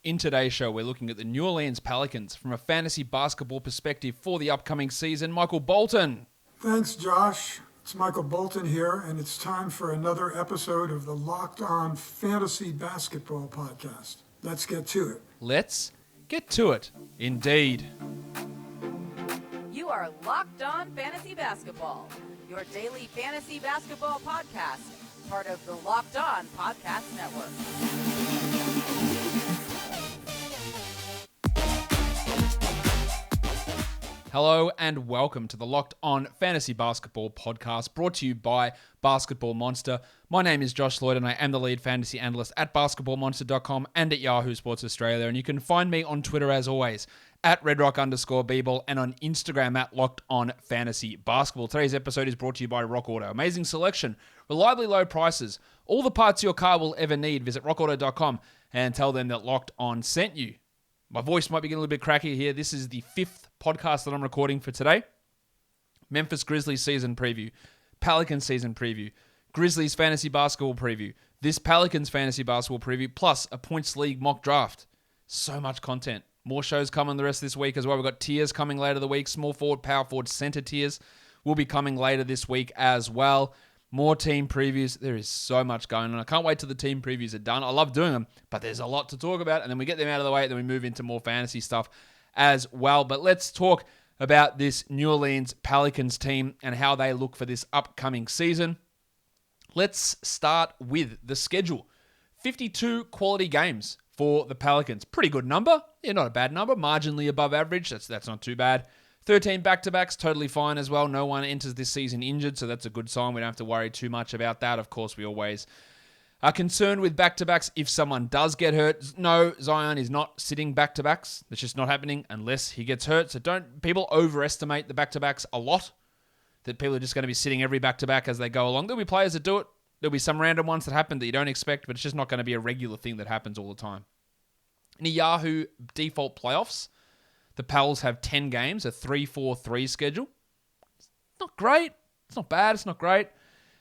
In today's show, we're looking at the New Orleans Pelicans from a fantasy basketball perspective for the upcoming season. Michael Bolton. Thanks, Josh. It's Michael Bolton here, and it's time for another episode of the Locked On Fantasy Basketball Podcast. Let's get to it. Let's get to it, indeed. You are Locked On Fantasy Basketball, your daily fantasy basketball podcast, part of the Locked On Podcast Network. Hello and welcome to the Locked On Fantasy Basketball Podcast, brought to you by Basketball Monster. My name is Josh Lloyd and I am the lead fantasy analyst at basketballmonster.com and at Yahoo Sports Australia. And you can find me on Twitter as always at redrock_bball and on Instagram at Locked On Fantasy Basketball. Today's episode is brought to you by Rock Auto. Amazing selection, reliably low prices, all the parts your car will ever need. Visit rockauto.com and tell them that Locked On sent you. My voice might be getting a little bit cracky here. This is the fifth podcast that I'm recording for today. Memphis Grizzlies season preview, Pelicans season preview, Grizzlies fantasy basketball preview, this Pelicans fantasy basketball preview, plus a points league mock draft. So much content. More shows coming the rest of this week as well. We've got tiers coming later the week. Small forward, power forward, center tiers will be coming later this week as well. More team previews. There is so much going on. I can't wait till the team previews are done. I love doing them, but there's a lot to talk about. And then we get them out of the way, and then we move into more fantasy stuff as well. But let's talk about this New Orleans Pelicans team and how they look for this upcoming season. Let's start with the schedule. 52 quality games for the Pelicans. Pretty good number. Yeah, not a bad number. Marginally above average. That's not too bad. 13 back-to-backs, totally fine as well. No one enters this season injured, so that's a good sign. We don't have to worry too much about that. Of course, we always are concerned with back-to-backs if someone does get hurt. No, Zion is not sitting back-to-backs. That's just not happening unless he gets hurt. So don't people overestimate the back-to-backs a lot, that people are just going to be sitting every back-to-back as they go along. There'll be players that do it. There'll be some random ones that happen that you don't expect, but it's just not going to be a regular thing that happens all the time. In the Yahoo default playoffs, the Pels have 10 games, a 3-4-3 schedule. It's not great. It's not bad. It's not great.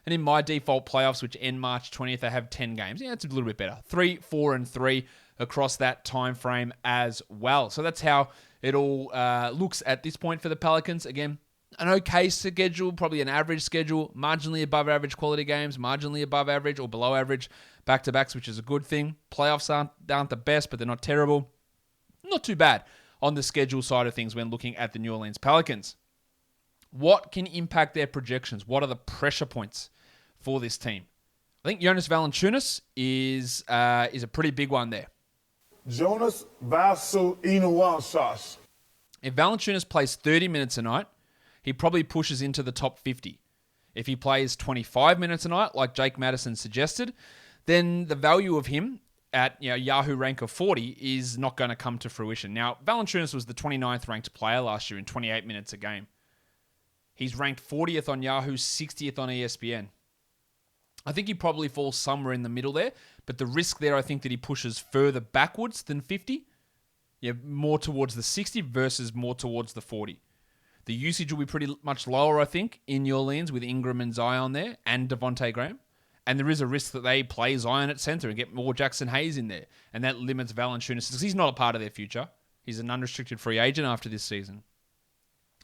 And in my default playoffs, which end March 20th, they have 10 games. Yeah, it's a little bit better. 3, 4, and 3 across that time frame as well. So that's how it all looks at this point for the Pelicans. Again, an okay schedule, probably an average schedule, marginally above average quality games, marginally above average or below average back-to-backs, which is a good thing. Playoffs aren't the best, but they're not terrible. Not too bad on the schedule side of things when looking at the New Orleans Pelicans. What can impact their projections? What are the pressure points for this team? I think Jonas Valanciunas is a pretty big one there. Jonas Valanciunas. If Valanciunas plays 30 minutes a night, he probably pushes into the top 50. If he plays 25 minutes a night, like Jake Madison suggested, then the value of him at Yahoo rank of 40 is not going to come to fruition. Now, Valanciunas was the 29th ranked player last year in 28 minutes a game. He's ranked 40th on Yahoo, 60th on ESPN. I think he probably falls somewhere in the middle there, but the risk there, I think that he pushes further backwards than 50. Yeah, more towards the 60 versus more towards the 40. The usage will be pretty much lower, I think, in New Orleans with Ingram and Zion there and Devonte Graham. And there is a risk that they play Zion at center and get more Jackson Hayes in there. And that limits Valanciunas because he's not a part of their future. He's an unrestricted free agent after this season.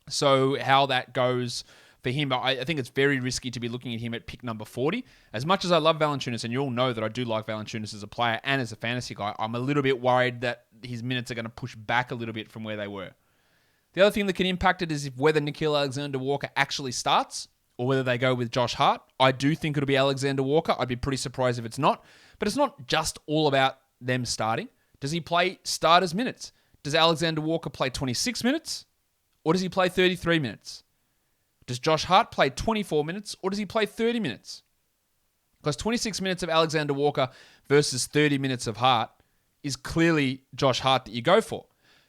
So how that goes for him, I think it's very risky to be looking at him at pick number 40. As much as I love Valanciunas, and you all know that I do like Valanciunas as a player and as a fantasy guy, I'm a little bit worried that his minutes are going to push back a little bit from where they were. The other thing that can impact it is if whether Nickeil Alexander-Walker actually starts or whether they go with Josh Hart. I do think it'll be Alexander-Walker. I'd be pretty surprised if it's not. But it's not just all about them starting. Does he play starters minutes? Does Alexander-Walker play 26 minutes? Or does he play 33 minutes? Does Josh Hart play 24 minutes? Or does he play 30 minutes? Because 26 minutes of Alexander-Walker versus 30 minutes of Hart is clearly Josh Hart that you go for.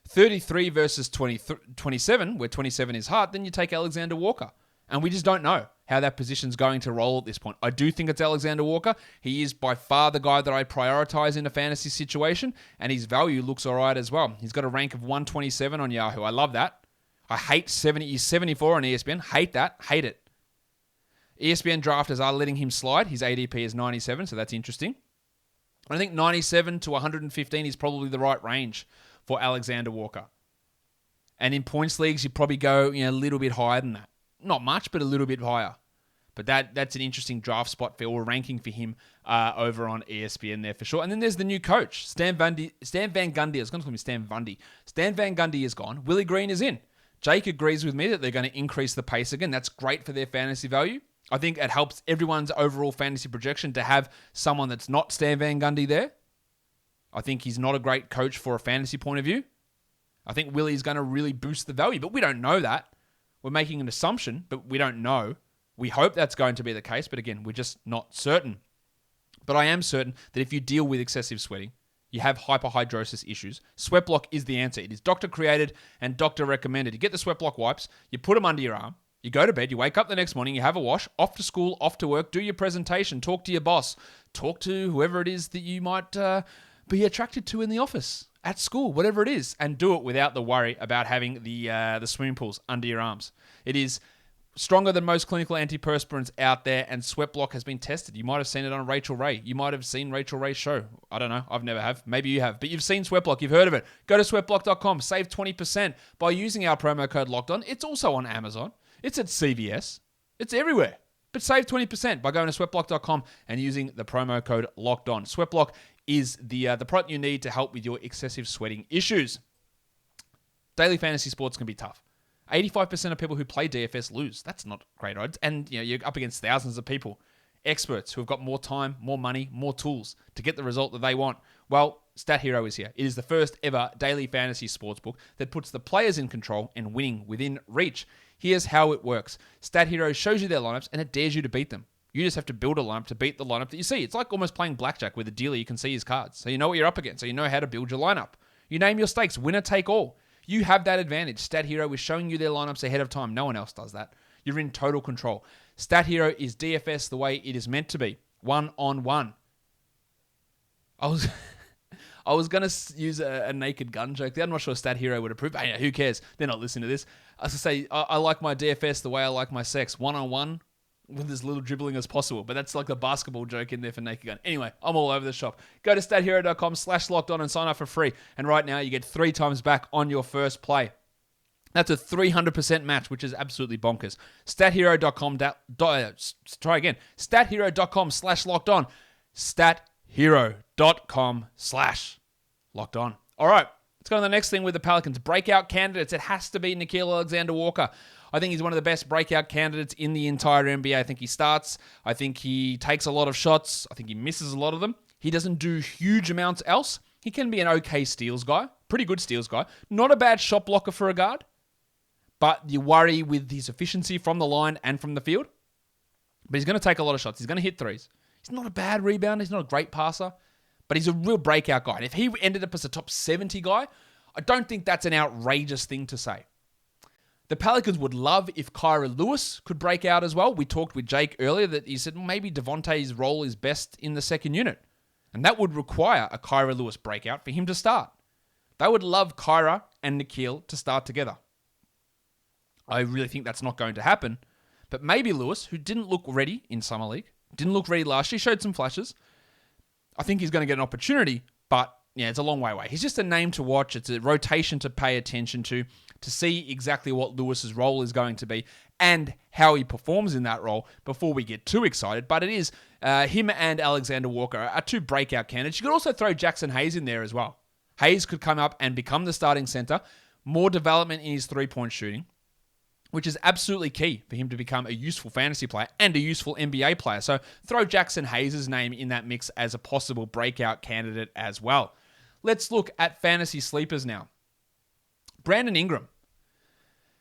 33 versus 27, where 27 is Hart, then you take Alexander-Walker. And we just don't know how that position's going to roll at this point. I do think it's Alexander-Walker. He is by far the guy that I prioritize in a fantasy situation, and his value looks all right as well. He's got a rank of 127 on Yahoo. I love that. I hate 70. He's 74 on ESPN. Hate that. Hate it. ESPN drafters are letting him slide. His ADP is 97, so that's interesting. I think 97 to 115 is probably the right range for Alexander-Walker. And in points leagues, you probably go a little bit higher than that. Not much, but a little bit higher. But that's an interesting draft spot or ranking for him over on ESPN there for sure. And then there's the new coach, Stan Van Gundy. I was going to call him Stan Vundy. Stan Van Gundy is gone. Willie Green is in. Jake agrees with me that they're going to increase the pace again. That's great for their fantasy value. I think it helps everyone's overall fantasy projection to have someone that's not Stan Van Gundy there. I think he's not a great coach for a fantasy point of view. I think Willie's going to really boost the value, but we don't know that. We're making an assumption, but we don't know. We hope that's going to be the case, but again, we're just not certain. But I am certain that if you deal with excessive sweating, you have hyperhidrosis issues, Sweat Block is the answer. It is doctor created and doctor recommended. You get the Sweat Block wipes, you put them under your arm, you go to bed, you wake up the next morning, you have a wash, off to school, off to work, do your presentation, talk to your boss, talk to whoever it is that you might be attracted to in the office, at school, whatever it is, and do it without the worry about having the swimming pools under your arms. It is stronger than most clinical antiperspirants out there, and Sweat Block has been tested. You might have seen it on Rachel Ray. You might have seen Rachel Ray's show. I don't know. I've never have. Maybe you have. But you've seen Sweat Block. You've heard of it. Go to sweatblock.com. Save 20% by using our promo code LOCKEDON. It's also on Amazon. It's at CVS. It's everywhere. But save 20% by going to sweatblock.com and using the promo code LOCKEDON. Sweat Block is the product you need to help with your excessive sweating issues. Daily fantasy sports can be tough. 85% of people who play DFS lose. That's not great odds. And you're up against thousands of people, experts who have got more time, more money, more tools to get the result that they want. Well, Stat Hero is here. It is the first ever daily fantasy sportsbook that puts the players in control and winning within reach. Here's how it works. Stat Hero shows you their lineups and it dares you to beat them. You just have to build a lineup to beat the lineup that you see. It's like almost playing blackjack with a dealer. You can see his cards. So you know what you're up against. So you know how to build your lineup. You name your stakes. Winner take all. You have that advantage. Stat Hero is showing you their lineups ahead of time. No one else does that. You're in total control. Stat Hero is DFS the way it is meant to be. 1-on-1. I was going to use a naked gun joke there. I'm not sure Stat Hero would approve. Hey, who cares? They're not listening to this. I was going to say, I like my DFS the way I like my sex. 1-on-1 with as little dribbling as possible. But that's like a basketball joke in there for naked gun. Anyway, I'm all over the shop. Go to stathero.com/lockedon and sign up for free. And right now you get 3 times back on your first play. That's a 300% match, which is absolutely bonkers. Stathero.com. Try again. Stathero.com/lockedon. Stathero.com/lockedon. All right. Let's go to the next thing with the Pelicans. Breakout candidates. It has to be Nickeil Alexander-Walker. I think he's one of the best breakout candidates in the entire NBA. I think he starts. I think he takes a lot of shots. I think he misses a lot of them. He doesn't do huge amounts else. He can be an okay steals guy. Pretty good steals guy. Not a bad shot blocker for a guard. But you worry with his efficiency from the line and from the field. But he's going to take a lot of shots. He's going to hit threes. He's not a bad rebounder. He's not a great passer. But he's a real breakout guy. And if he ended up as a top 70 guy, I don't think that's an outrageous thing to say. The Pelicans would love if Kira Lewis could break out as well. We talked with Jake earlier that he said maybe Devonte's role is best in the second unit. And that would require a Kira Lewis breakout for him to start. They would love Kira and Nickeil to start together. I really think that's not going to happen. But maybe Lewis, who didn't look ready in Summer League, didn't look ready last year, showed some flashes. I think he's going to get an opportunity, but yeah, it's a long way away. He's just a name to watch. It's a rotation to pay attention to see exactly what Lewis's role is going to be and how he performs in that role before we get too excited. But it is him and Alexander-Walker are 2 breakout candidates. You could also throw Jackson Hayes in there as well. Hayes could come up and become the starting center. More development in his three-point shooting, which is absolutely key for him to become a useful fantasy player and a useful NBA player. So throw Jackson Hayes' name in that mix as a possible breakout candidate as well. Let's look at fantasy sleepers now. Brandon Ingram.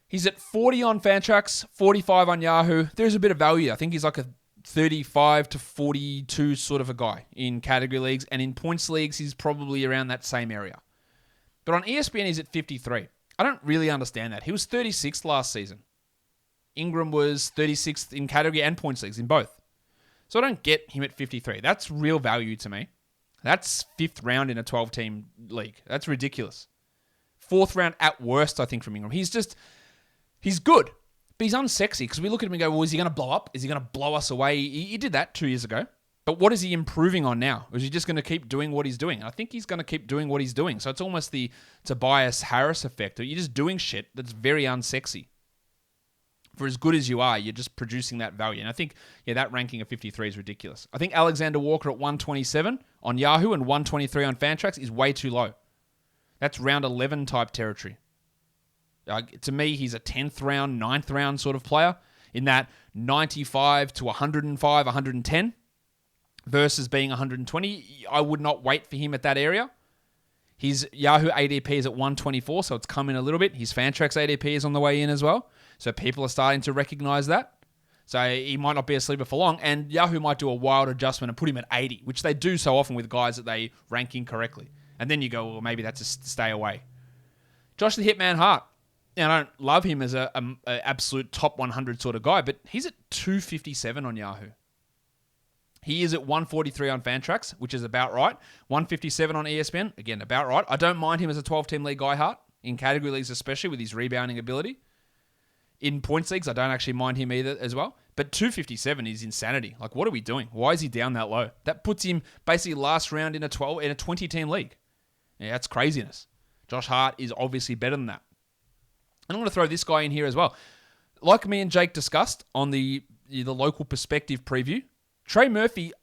He's at 40 on Fantrax, 45 on Yahoo. There's a bit of value. I think he's like a 35 to 42 sort of a guy in category leagues. And in points leagues, he's probably around that same area. But on ESPN, he's at 53. I don't really understand that. He was 36th last season. Ingram was 36th in category and points leagues in both. So I don't get him at 53. That's real value to me. That's 5th round in a 12-team league. That's ridiculous. 4th round at worst, I think, from Ingram. He's good, but he's unsexy because we look at him and go, well, is he going to blow up? Is he going to blow us away? He did that 2 years ago. But what is he improving on now? Or is he just going to keep doing what he's doing? I think he's going to keep doing what he's doing. So it's almost the Tobias Harris effect. You're just doing shit that's very unsexy. For as good as you are, you're just producing that value. And I think, that ranking of 53 is ridiculous. I think Alexander-Walker at 127 on Yahoo and 123 on Fantrax is way too low. That's round 11 type territory. To me, he's a 10th round, 9th round sort of player in that 95 to 105, 110 versus being 120. I would not wait for him at that area. His Yahoo ADP is at 124, so it's come in a little bit. His Fantrax ADP is on the way in as well. So people are starting to recognize that. So he might not be a sleeper for long, and Yahoo might do a wild adjustment and put him at 80, which they do so often with guys that they rank incorrectly. And then you go, well, maybe that's a stay away. Josh the Hitman Hart. And I don't love him as a absolute top 100 sort of guy, but he's at 257 on Yahoo. He is at 143 on Fantrax, which is about right. 157 on ESPN, again, about right. I don't mind him as a 12-team league guy, Hart, in category leagues especially with his rebounding ability. In points leagues, I don't actually mind him either as well. But 257 is insanity. Like, what are we doing? Why is he down that low? That puts him basically last round in a 20-team league. Yeah, that's craziness. Josh Hart is obviously better than that. And I'm going to throw this guy in here as well. Like me and Jake discussed on the local perspective preview, Trey Murphy,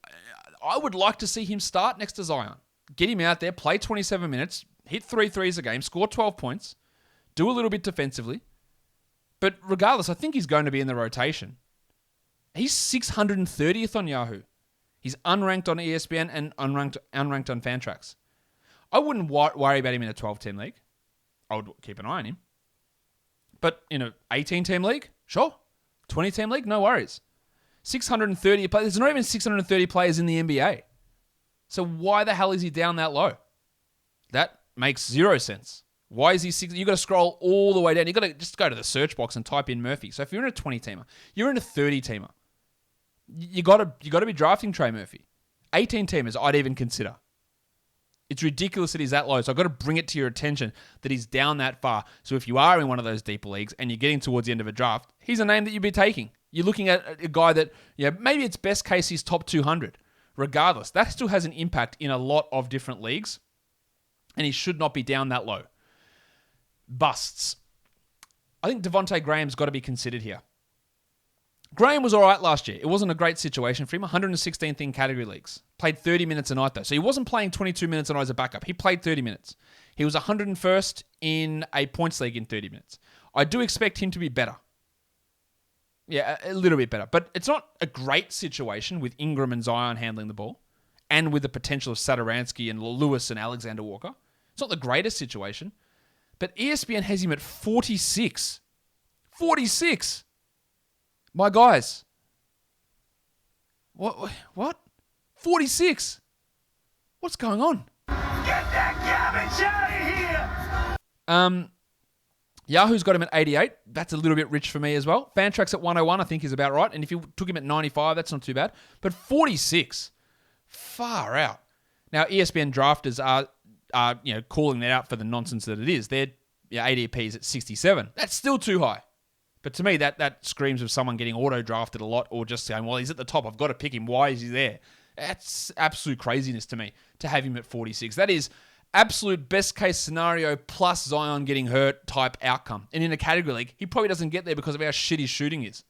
I would like to see him start next to Zion. Get him out there, play 27 minutes, hit 3 threes a game, score 12 points, do a little bit defensively. But regardless, I think he's going to be in the rotation. He's 630th on Yahoo. He's unranked on ESPN and unranked on Fantrax. I wouldn't worry about him in a 12-team league. I would keep an eye on him. But in an 18-team league, sure. 20-team league, no worries. 630 players. There's not even 630 players in the NBA. So why the hell is he down that low? That makes zero sense. Why is he 6? You got to scroll all the way down. You got to just go to the search box and type in Murphy. So if you're in a 20-teamer, you're in a 30-teamer. You got to be drafting Trey Murphy. 18-teamers, I'd even consider. It's ridiculous that he's that low. So I've got to bring it to your attention that he's down that far. So if you are in one of those deeper leagues and you're getting towards the end of a draft, he's a name that you'd be taking. You're looking at a guy that, maybe it's best case he's top 200. Regardless, that still has an impact in a lot of different leagues. And he should not be down that low. Busts. I think Devonte Graham's got to be considered here. Graham was all right last year. It wasn't a great situation for him. 116th in category leagues. Played 30 minutes a night, though. So he wasn't playing 22 minutes a night as a backup. He played 30 minutes. He was 101st in a points league in 30 minutes. I do expect him to be better. Yeah, a little bit better. But it's not a great situation with Ingram and Zion handling the ball and with the potential of Satoransky and Lewis and Alexander-Walker. It's not the greatest situation. But ESPN has him at 46. 46! My guys. What? 46? What's going on? Get that garbage out of here! Yahoo's got him at 88. That's a little bit rich for me as well. Fantrax at 101, I think, is about right. And if you took him at 95, that's not too bad. But 46, far out. Now, ESPN drafters are calling that out for the nonsense that it is. Their ADP is at 67. That's still too high. But to me, that screams of someone getting auto-drafted a lot or just saying, well, he's at the top. I've got to pick him. Why is he there? That's absolute craziness to me to have him at 46. That is absolute best-case scenario plus Zion getting hurt type outcome. And in a category league, he probably doesn't get there because of how shit his shooting is.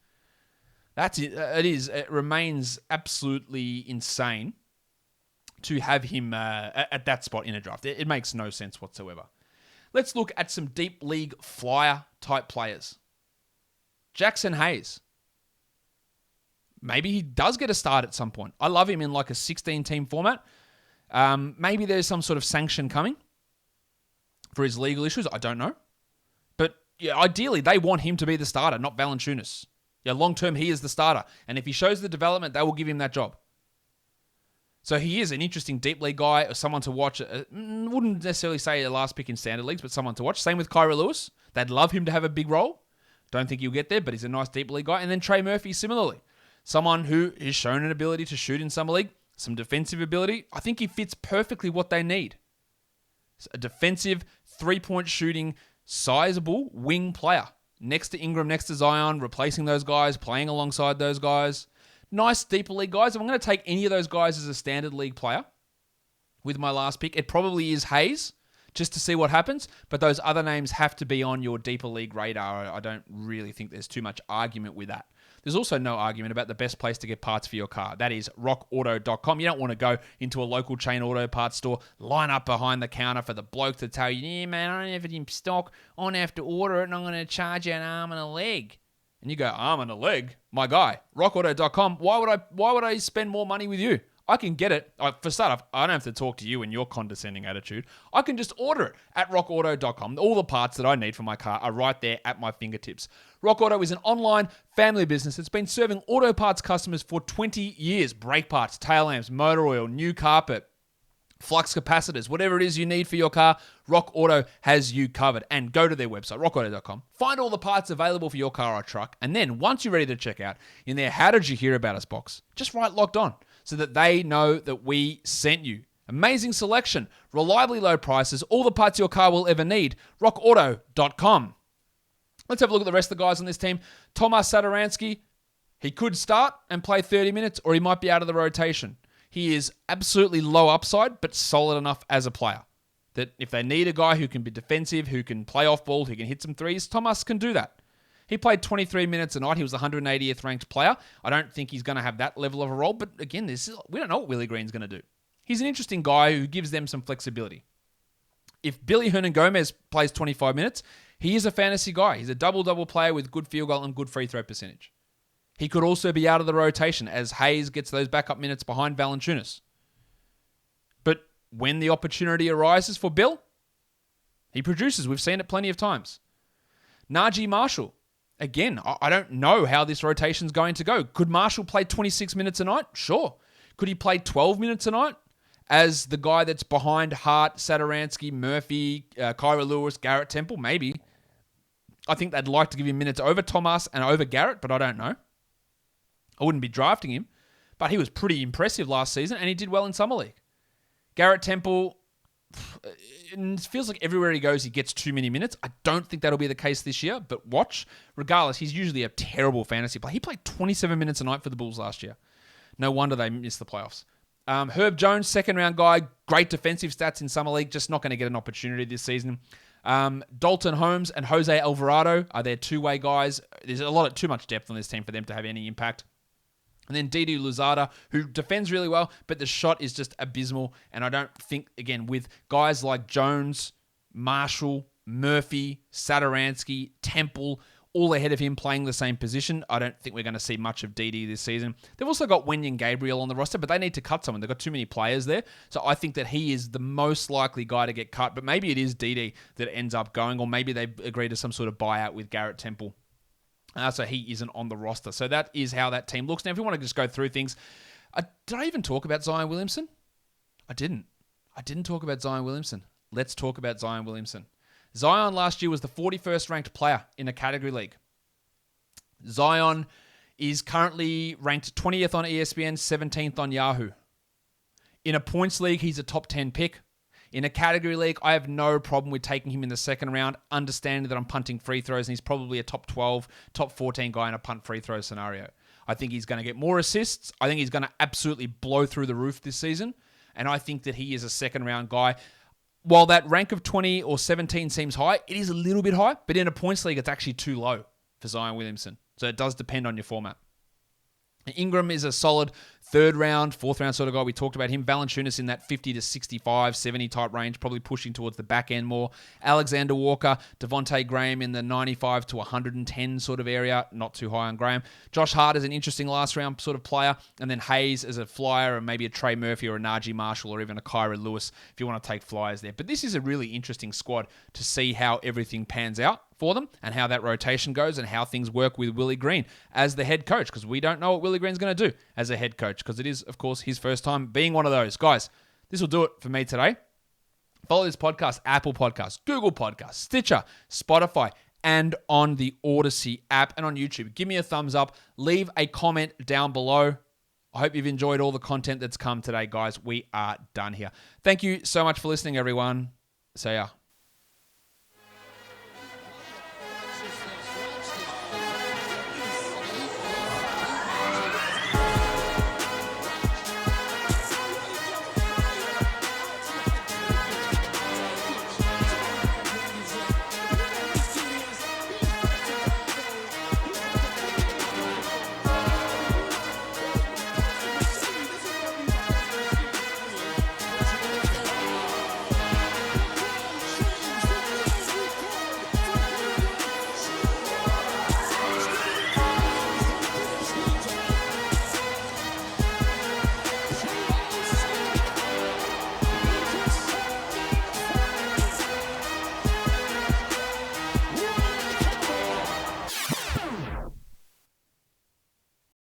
That's it. It remains absolutely insane to have him at that spot in a draft. It makes no sense whatsoever. Let's look at some deep league flyer type players. Jackson Hayes. Maybe he does get a start at some point. I love him in like a 16-team format. Maybe there's some sort of sanction coming for his legal issues. I don't know. But ideally, they want him to be the starter, not Valanciunas. Long term, he is the starter. And if he shows the development, they will give him that job. So he is an interesting deep league guy or someone to watch. Wouldn't necessarily say a last pick in standard leagues, but someone to watch. Same with Kyra Lewis. They'd love him to have a big role. Don't think he'll get there, but he's a nice deep league guy. And then Trey Murphy, similarly. Someone who has shown an ability to shoot in summer league, some defensive ability. I think he fits perfectly what they need. A defensive, three-point shooting, sizable wing player. Next to Ingram, next to Zion, replacing those guys, playing alongside those guys. nice deeper league guys. If I'm going to take any of those guys as a standard league player with my last pick, it probably is Hayes, just to see what happens. But those other names have to be on your deeper league radar. I don't really think there's too much argument with that. There's also no argument about the best place to get parts for your car. That is rockauto.com. You don't want to go into a local chain auto parts store, line up behind the counter for the bloke to tell you, yeah, man, I don't have it in stock. I'm going to have to order it and I'm going to charge you an arm and a leg. And you go, arm and a leg? My guy, rockauto.com. Why would I spend more money with you? I can get it. For start off, I don't have to talk to you in your condescending attitude. I can just order it at rockauto.com. All the parts that I need for my car are right there at my fingertips. Rock Auto is an online family business that's been serving auto parts customers for 20 years. Brake parts, tail lamps, motor oil, new carpet, flux capacitors, whatever it is you need for your car, Rock Auto has you covered. And go to their website, rockauto.com. Find all the parts available for your car or truck. And then once you're ready to check out, in their How Did You Hear About Us box, just write Locked On so that they know that we sent you. Amazing selection, reliably low prices, all the parts your car will ever need. rockauto.com. Let's have a look at the rest of the guys on this team. Tomas Satoransky, he could start and play 30 minutes, or he might be out of the rotation. He is absolutely low upside, but solid enough as a player that if they need a guy who can be defensive, who can play off ball, who can hit some threes, Tomas can do that. He played 23 minutes a night. He was the 180th ranked player. I don't think he's going to have that level of a role, but again, we don't know what Willie Green's going to do. He's an interesting guy who gives them some flexibility. If Billy Hernan-Gomez plays 25 minutes, he is a fantasy guy. He's a double-double player with good field goal and good free throw percentage. He could also be out of the rotation as Hayes gets those backup minutes behind Valanciunas. But when the opportunity arises for Bill, he produces. We've seen it plenty of times. Najee Marshall. Again, I don't know how this rotation's going to go. Could Marshall play 26 minutes a night? Sure. Could he play 12 minutes a night as the guy that's behind Hart, Satoransky, Murphy, Kyra Lewis, Garrett Temple? Maybe. I think they'd like to give him minutes over Tomas and over Garrett, but I don't know. I wouldn't be drafting him, but he was pretty impressive last season, and he did well in Summer League. Garrett Temple, it feels like everywhere he goes, he gets too many minutes. I don't think that'll be the case this year, but watch. Regardless, he's usually a terrible fantasy player. He played 27 minutes a night for the Bulls last year. No wonder they missed the playoffs. Herb Jones, second-round guy, great defensive stats in Summer League, just not going to get an opportunity this season. Dalton Holmes and Jose Alvarado are their two-way guys. There's too much depth on this team for them to have any impact. And then Didi Luzada, who defends really well, but the shot is just abysmal. And I don't think, again, with guys like Jones, Marshall, Murphy, Satoransky, Temple, all ahead of him playing the same position, I don't think we're going to see much of Didi this season. They've also got Wenyen Gabriel on the roster, but they need to cut someone. They've got too many players there. So I think that he is the most likely guy to get cut. But maybe it is Didi that ends up going, or maybe they agree to some sort of buyout with Garrett Temple. So he isn't on the roster. So that is how that team looks. Now, if you want to just go through things, did I even talk about Zion Williamson? I didn't talk about Zion Williamson. Let's talk about Zion Williamson. Zion last year was the 41st ranked player in a category league. Zion is currently ranked 20th on ESPN, 17th on Yahoo. In a points league, he's a top 10 pick. In a category league, I have no problem with taking him in the second round, understanding that I'm punting free throws, and he's probably a top 12, top 14 guy in a punt free throw scenario. I think he's going to get more assists. I think he's going to absolutely blow through the roof this season, and I think that he is a second round guy. While that rank of 20 or 17 seems high, it is a little bit high, but in a points league, it's actually too low for Zion Williamson. So it does depend on your format. Ingram is a solid third round, fourth round sort of guy. We talked about him. Valanciunas in that 50 to 65, 70 type range, probably pushing towards the back end more. Alexander-Walker, Devonte Graham in the 95 to 110 sort of area, not too high on Graham. Josh Hart is an interesting last round sort of player. And then Hayes as a flyer, and maybe a Trey Murphy or a Najee Marshall or even a Kyra Lewis if you want to take flyers there. But this is a really interesting squad to see how everything pans out for them and how that rotation goes and how things work with Willie Green as the head coach, because we don't know what Willie Green's going to do as a head coach, because it is, of course, his first time being one of those. Guys, this will do it for me today. Follow this podcast, Apple Podcasts, Google Podcasts, Stitcher, Spotify, and on the Odyssey app and on YouTube. Give me a thumbs up. Leave a comment down below. I hope you've enjoyed all the content that's come today, guys. We are done here. Thank you so much for listening, everyone. See ya.